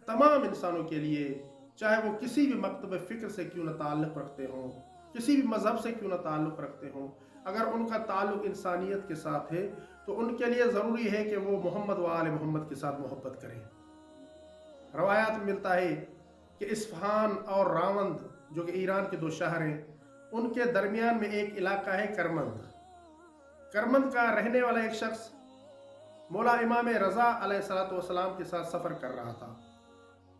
तमाम इंसानों के लिए, चाहे वो किसी भी मकतब फ़िक्र से क्यों न ताल्लुक़ रखते हों, किसी भी मज़हब से क्यों न ताल्लुक़ रखते हों, अगर उनका ताल्लुक़ इंसानियत के साथ है तो उनके लिए ज़रूरी है कि वो मोहम्मद व आले मोहम्मद के साथ मोहब्बत करें। रवायात में मिलता है कि इस्फ़हान और रावंद जो कि ईरान के दो शहर हैं, उनके दरमियान में एक इलाका है करमंद। करमंद का रहने वाला एक शख्स मौला इमाम रज़ा अलैहिस्सलातु वस्सलाम के साथ सफ़र कर रहा था।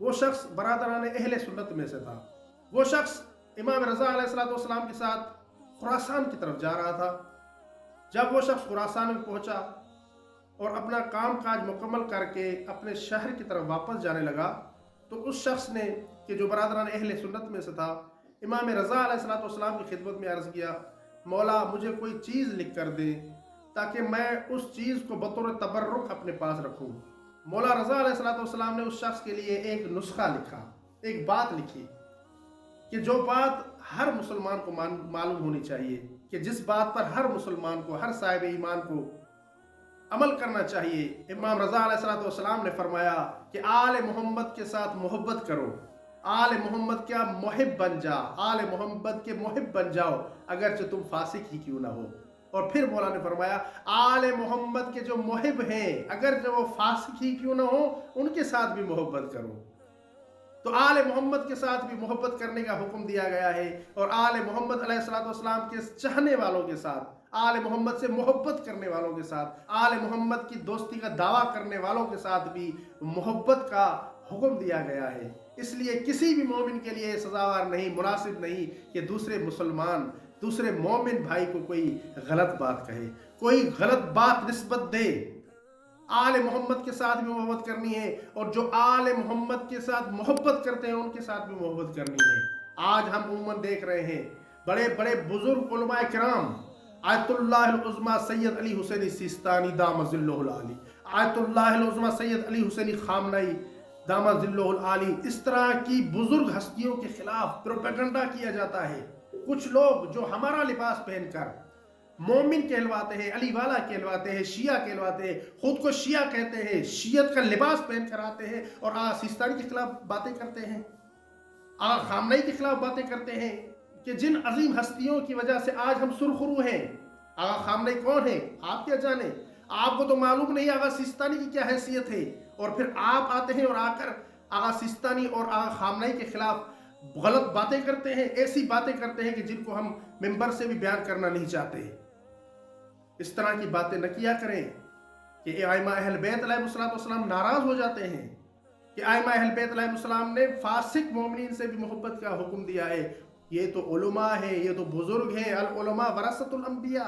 वो शख्स बरादरान अहले सुन्नत में से था। वो शख्स इमाम रज़ा अलैहिस्सलातु वस्सलाम के साथ खुरासान की तरफ जा रहा था। जब वो शख्स खुरासान में पहुंचा और अपना काम काज मुकम्मल करके अपने शहर की तरफ वापस जाने लगा, तो उस शख्स ने कि जो बरादरान अहले सुन्नत में से था, इमाम रज़ा अलैहिस्सलातु वस्सलाम की खिदमत में अर्ज़ किया, मौला मुझे कोई चीज़ लिख कर दे ताकि मैं उस चीज़ को बतौर तबर्रुक अपने पास रखूं। मौला रज़ा अलैहिस्सलातु वस्सलाम ने उस शख्स के लिए एक नुस्खा लिखा, एक बात लिखी कि जो बात हर मुसलमान को मालूम होनी चाहिए, कि जिस बात पर हर मुसलमान को, हर साहिब ईमान को अमल करना चाहिए। इमाम रज़ा अलैहिस्सलातु वस्सलाम ने फरमाया कि आले मोहम्मद के साथ मोहब्बत करो, आले मोहम्मद क्या मुहिब बन जा, आले मोहम्मद के मुहिब बन जाओ अगरचे तुम फासिक ही क्यों ना हो। और फिर मौला ने फरमाया आले मोहम्मद के जो मुहिब हैं, अगर जो वो फासिक ही क्यों ना हो, उनके साथ भी मोहब्बत करो। तो आले मोहम्मद के साथ भी मोहब्बत करने का हुक्म दिया गया है, और आले मोहम्मद अलैहिस्सलातु वस्सलाम के चाहने वालों के साथ, आले मोहम्मद से मोहब्बत करने वालों के साथ, आले मोहम्मद की दोस्ती का दावा करने वालों के साथ भी मोहब्बत का हुक्म दिया गया है। इसलिए किसी भी मोमिन के लिए सजावार नहीं, मुनासिब नहीं कि दूसरे मुसलमान, दूसरे मोमिन भाई को कोई गलत बात कहे, कोई गलत बात निस्बत दे। आले मोहम्मद के साथ भी मोहब्बत करनी है, और जो आले मोहम्मद के साथ मोहब्बत करते हैं उनके साथ भी मोहब्बत करनी है। आज हम उम्मन देख रहे हैं बड़े बड़े बुजुर्ग उलमाए किराम, आयतुल्लाह उज़्मा सैयद अली हुसैनी सिस्तानी दाम ज़िल्लुहुल आली, आयतुल्लाह उज़्मा सैयद अली हुसैनी खामनई दाम ज़िल्लुहुल आली, इस तरह की बुजुर्ग हस्तियों के खिलाफ प्रोपेगेंडा किया जाता है। कुछ लोग जो हमारा लिबास पहनकर मोमिन कहलवाते हैं, अली वाला कहलवाते हैं, शिया कहलवाते हैं, खुद को शिया कहते हैं, शियत का लिबास पहन कर आते हैं और आगा सिस्तानी के खिलाफ बातें करते हैं, आगा खामनई के खिलाफ बातें करते हैं कि जिन अजीम हस्तियों की वजह से आज हम सुरखरू हैं। आगा खामनई कौन है आप क्या जाने, आपको तो मालूम नहीं आगा सिस्तानी की क्या हैसियत है, और फिर आप आते हैं और आकर आगा सिस्तानी और आगा खामनई के खिलाफ गलत बातें करते हैं, ऐसी बातें करते हैं कि जिनको हम मिंबर से भी बयान करना नहीं चाहते। इस तरह की बातें न किया करें कि आइमा अहल बैत अलैहिस्सलाम नाराज हो जाते हैं कि आइमा अहल बैत अलैहिस्सलाम ने फासिक मोमिनीन से भी मोहब्बत का हुक्म दिया है। ये तो उलमा है, ये तो बुजुर्ग है, अल उलमा वरसतुल अंबिया।